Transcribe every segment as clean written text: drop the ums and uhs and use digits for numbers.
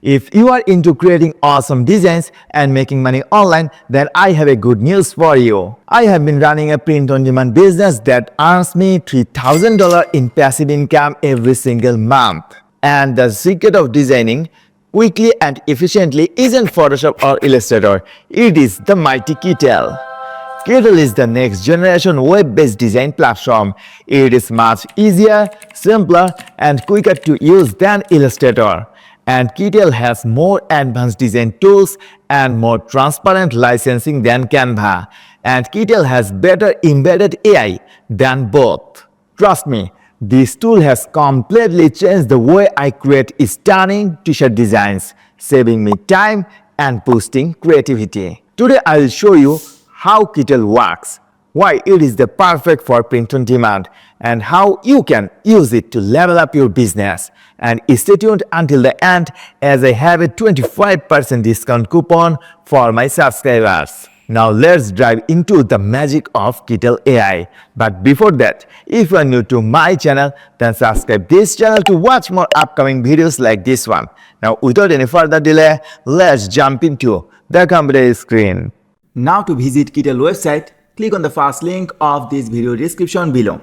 If you are into creating awesome designs and making money online, then I have a good news for you. I have been running a print-on-demand business that earns me $3,000 in passive income every single month. And the secret of designing quickly and efficiently isn't Photoshop or Illustrator, it is the mighty Kittl. Kittl is the next generation web-based design platform. It is much easier, simpler, and quicker to use than Illustrator. And Kittl has more advanced design tools and more transparent licensing than Canva. And Kittl has better embedded AI than both. Trust me, this tool has completely changed the way I create stunning t-shirt designs, saving me time and boosting creativity. Today I will show you how Kittl works, why it is the perfect for print on demand, and how you can use it to level up your business. And stay tuned until the end as I have a 25% discount coupon for my subscribers. Now let's dive into the magic of Kittl AI. But before that, if you are new to my channel, then subscribe this channel to watch more upcoming videos like this one. Now without any further delay, let's jump into the computer screen. Now to visit Kittl website, click on the first link of this video description below.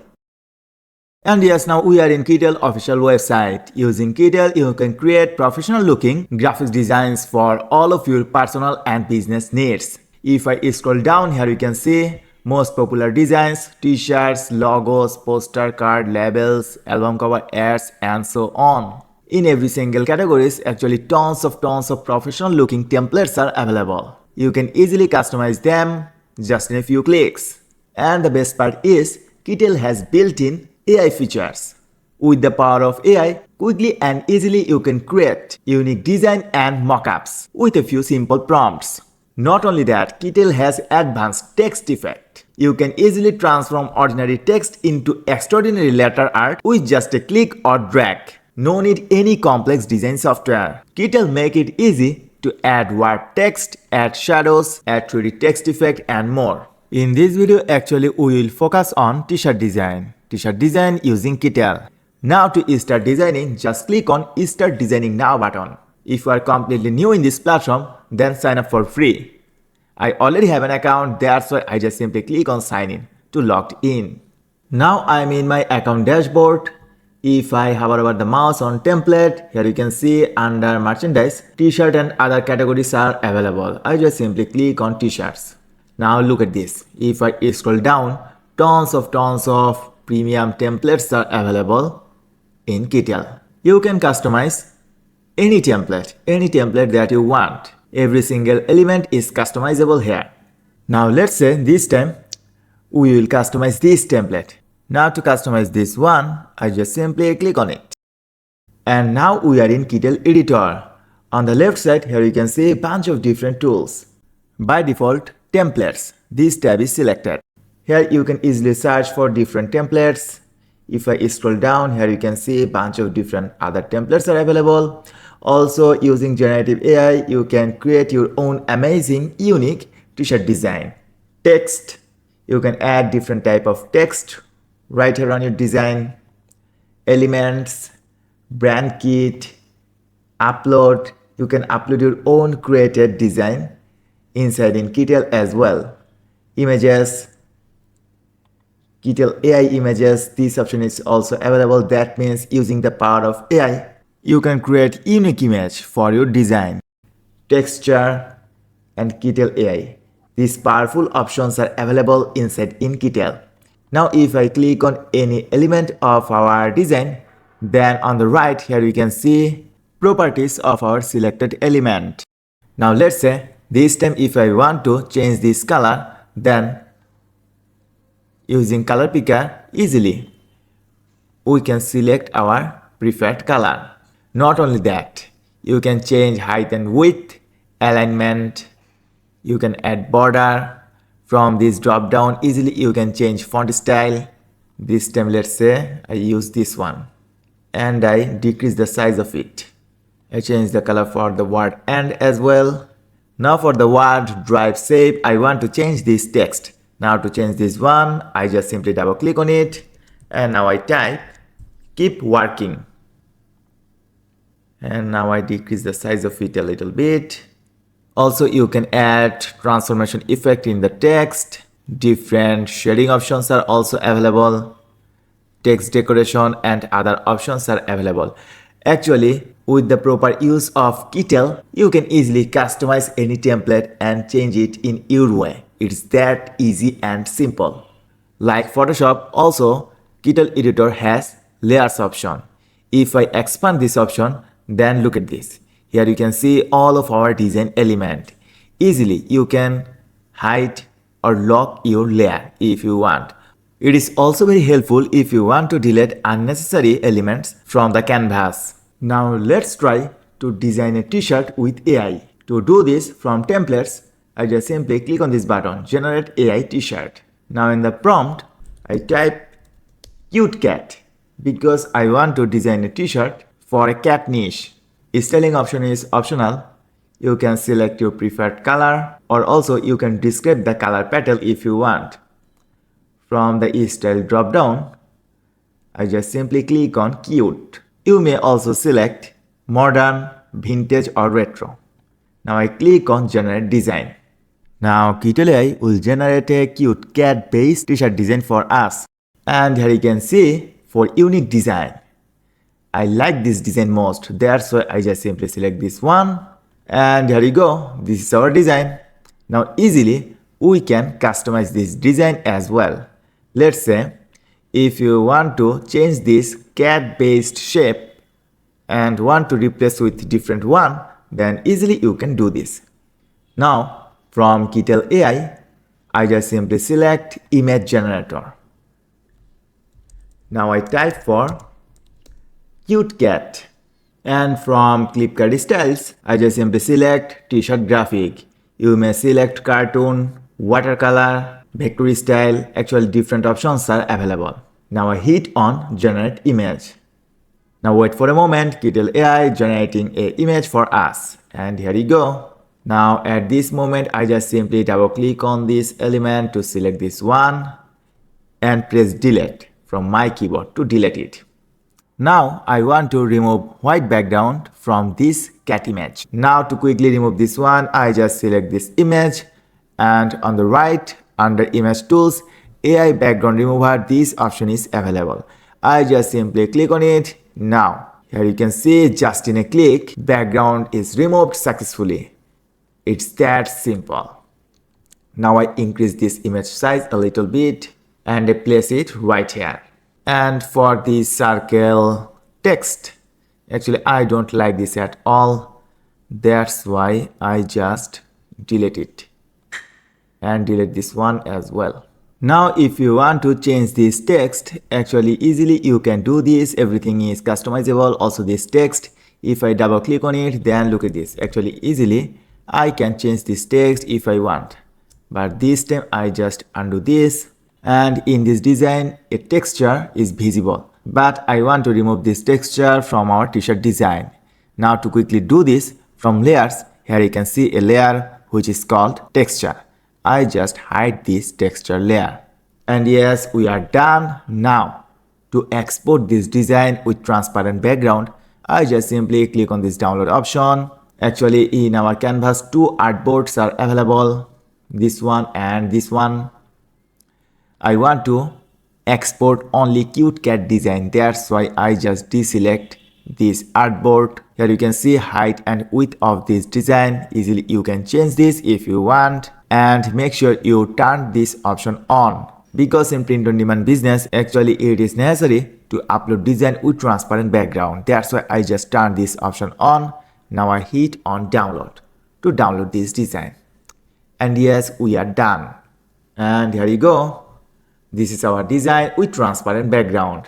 And yes, now we are in Kittl official website. Using Kittl, you can create professional looking graphics designs for all of your personal and business needs. If I scroll down here, you can see most popular designs, t-shirts, logos, poster card, labels, album cover ads, and so on. In every single categories, actually tons of professional looking templates are available. You can easily customize them just in a few clicks. And the best part is, Kittl has built-in AI features. With the power of AI, quickly and easily you can create unique design and mockups with a few simple prompts. Not only that, Kittl has advanced text effect. You can easily transform ordinary text into extraordinary letter art with just a click or drag. No need any complex design software. Kittl make it easy to add warp text, add shadows, add 3D text effect, and more. In this video, actually we will focus on t-shirt design. T-shirt design using Kittl. Now to start designing, just click on Start Designing Now button. If you are completely new in this platform, then sign up for free. I already have an account, that's why I just simply click on Sign In to logged in. Now I am in my account dashboard. If I hover over the mouse on template, here you can see under merchandise, t-shirt and other categories are available. I just simply click on t-shirts. Now look at this. If I scroll down, tons of premium templates are available in Kittl. You can customize any template that you want. Every single element is customizable here. Now let's say this time we will customize this template. Now to customize this one, I just simply click on it. And now we are in Kittl editor. On the left side here you can see a bunch of different tools. By default, templates. This tab is selected. Here you can easily search for different templates. If I scroll down, here you can see a bunch of different other templates are available. Also, using generative AI, you can create your own amazing, unique t-shirt design. Text. You can add different type of text right here on your design. Elements, brand kit, upload. You can upload your own created design inside in Kittl as well. Images, Kittl AI images, this option is also available. That means using the power of AI, you can create unique image for your design. Texture and Kittl AI. These powerful options are available inside in Kittl. Now if I click on any element of our design, then on the right here you can see properties of our selected element. Now let's say this time if I want to change this color, then using color picker easily we can select our preferred color. Not only that, you can change height and width, alignment, you can add border. From this drop down easily you can change font style. This time let's say I use this one and I decrease the size of it. I change the color for the word "and" as well. Now for the word drive shape, I want to change this text. Now to change this one, I just simply double click on it and now I type keep working. And now I decrease the size of it a little bit. Also, you can add transformation effect in the text. Different shading options are also available. Text decoration and other options are available. Actually, with the proper use of Kittl, you can easily customize any template and change it in your way. It's that easy and simple. Like Photoshop, also Kittl editor has layers option. If I expand this option, then look at this. Here you can see all of our design element. Easily you can hide or lock your layer if you want. It is also very helpful if you want to delete unnecessary elements from the canvas. Now let's try to design a t-shirt with AI. To do this from templates, I just simply click on this button, generate AI t-shirt. Now in the prompt, I type cute cat because I want to design a t-shirt for a cat niche. Styling option is optional. You can select your preferred color, or also you can describe the color petal if you want. From the style drop down, I just simply click on cute. You may also select modern, vintage or retro. Now I click on generate design. Now Kittl AI will generate a cute cat based t-shirt design for us. And here you can see for unique design. I like this design most, that's why I just simply select this one. And here you go, this is our design. Now easily we can customize this design as well. Let's say if you want to change this cat based shape and want to replace with different one, then easily you can do this. Now from Kittl AI, I just simply select image generator. Now I type for cute cat. And from Flipkart styles, I just simply select t-shirt graphic. You may select cartoon, watercolor, vector style. Actually different options are available. Now I hit on generate image. Now wait for a moment, Kittl AI generating a image for us. And here you go. Now at this moment, I just simply double click on this element to select this one and press delete from my keyboard to delete it. Now I want to remove white background from this cat image. Now to quickly remove this one, I just select this image and on the right under image tools, AI background remover, this option is available. I just simply click on it. Now here you can see just in a click, background is removed successfully. It's that simple. Now I increase this image size a little bit and I place it right here. And for the circle text, actually I don't like this at all. That's why I just delete it and delete this one as well. Now if you want to change this text, actually easily you can do this. Everything is customizable. Also this text, if I double click on it, then look at this. Actually easily I can change this text if I want. But this time I just undo this. And in this design, a texture is visible. But I want to remove this texture from our t-shirt design. Now to quickly do this, from layers, here you can see a layer which is called texture. I just hide this texture layer. And yes, we are done. Now to export this design with transparent background, I just simply click on this download option. Actually in our canvas, two artboards are available. This one and this one. I want to export only cute cat design. That's why I just deselect this artboard. Here you can see height and width of this design. Easily you can change this if you want. And make sure you turn this option on. Because in print on demand business, actually it is necessary to upload design with transparent background. That's why I just turn this option on. Now I hit on download to download this design. And yes, we are done. And here you go. This is our design with transparent background.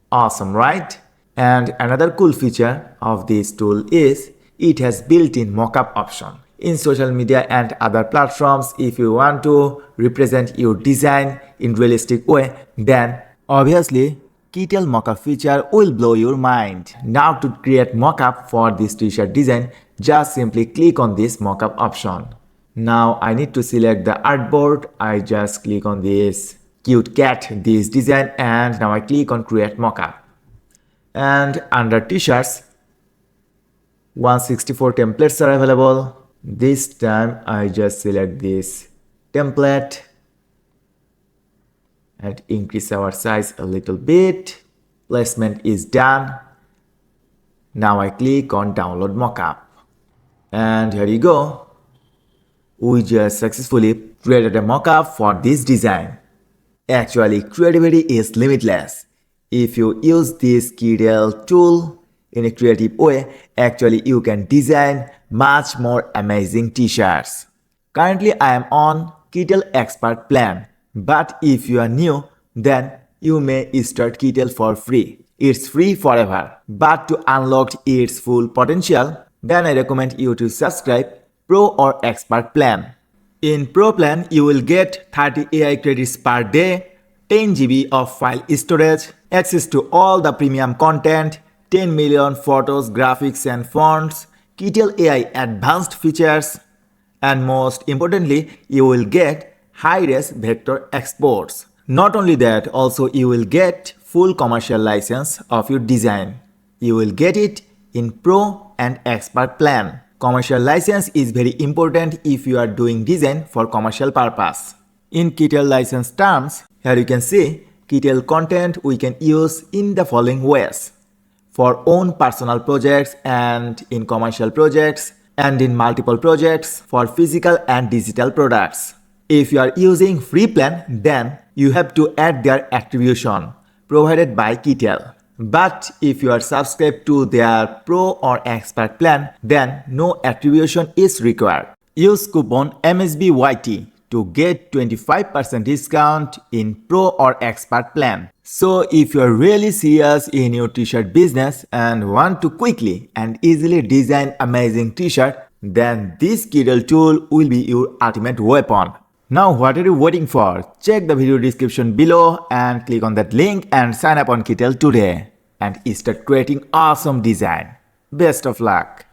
Awesome, right? And another cool feature of this tool is it has built-in mockup option. In social media and other platforms, if you want to represent your design in realistic way, then obviously Kittl mockup feature will blow your mind. Now to create mockup for this t-shirt design, just simply click on this mockup option. Now I need to select the artboard. I just click on this cute cat, this design, and now I click on create mockup. And under t-shirts, 164 templates are available. This time I just select this template and increase our size a little bit. Placement is done. Now I click on download mockup. And here you go. We just successfully created a mockup for this design. Actually, creativity is limitless. If you use this Kittl tool in a creative way, actually you can design much more amazing t-shirts. Currently I am on Kittl Expert plan, but if you are new, then you may start Kittl for free. It's free forever, but to unlock its full potential, then I recommend you to subscribe Pro or Expert plan. In Pro plan, you will get 30 AI credits per day, 10 GB of file storage, access to all the premium content, 10 million photos, graphics and fonts, Kittl AI advanced features, and most importantly, you will get high-res vector exports. Not only that, also you will get full commercial license of your design. You will get it in Pro and Expert plan. Commercial license is very important if you are doing design for commercial purpose. In Kittl license terms, here you can see Kittl content we can use in the following ways: for own personal projects and in commercial projects and in multiple projects for physical and digital products. If you are using free plan, then you have to add their attribution provided by Kittl. But if you are subscribed to their Pro or Expert plan, then no attribution is required. Use coupon MSBYT to get 25% discount in Pro or Expert plan. So if you are really serious in your t-shirt business and want to quickly and easily design amazing t-shirt, then this Kittl tool will be your ultimate weapon. Now what are you waiting for? Check the video description below and click on that link and sign up on Kittl today and start creating awesome design. Best of luck!